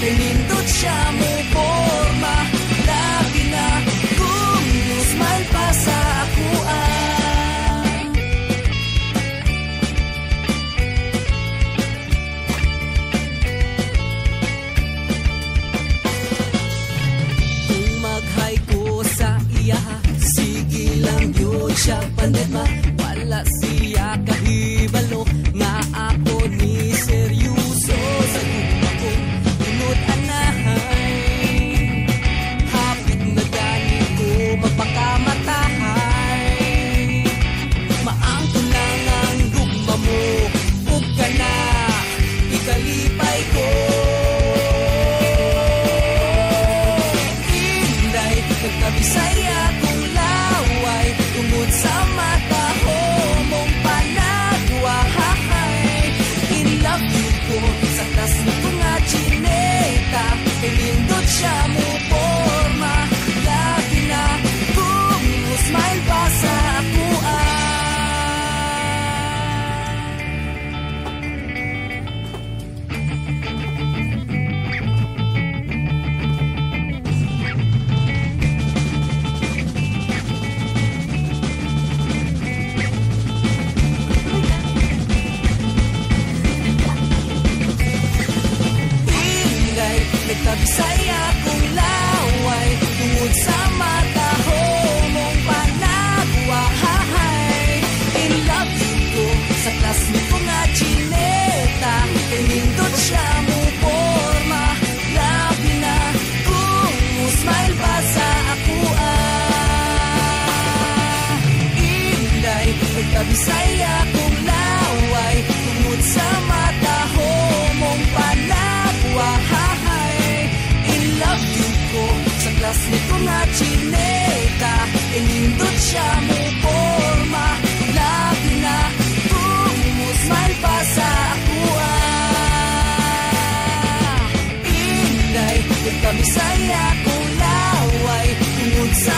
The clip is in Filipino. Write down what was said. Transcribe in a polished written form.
kay nindot siya mo porma. Labi na kung smile pa sa akuan. Kung mag-hi ko sa iya, sige lang yun siya pandit ma. Wala siya kahibalo nga ako ni seryoso sa akong unod anahay. Hapit na gani ko magpakamatahay. Maangko lang ang gugma mo, ug ka na ikalipay ko. Inday, nagkabisaya kong laway tungod sa mata ho mong panagwahay. In love you ko sa tas mo ko nga chineta, kay lindot siya mo porma. Lagi na kung smile pa sa akuan. Ingay, nagkabisaya kong laway tungod sa mata ho mong panagwahay. In love you ko sa klasme ko nga chineta, kay lindot siya mo porma. Labi na kung smile pa sa akuan. Inday, nagkabisaya kong laway tungod sa mata ho mong panagwahay. In love you ko sa klasme ko nga chineta, kay lindot siya mo porma. Labi na kung smile pa sa akuan. Inday, nagkabisaya kong laway tungod sa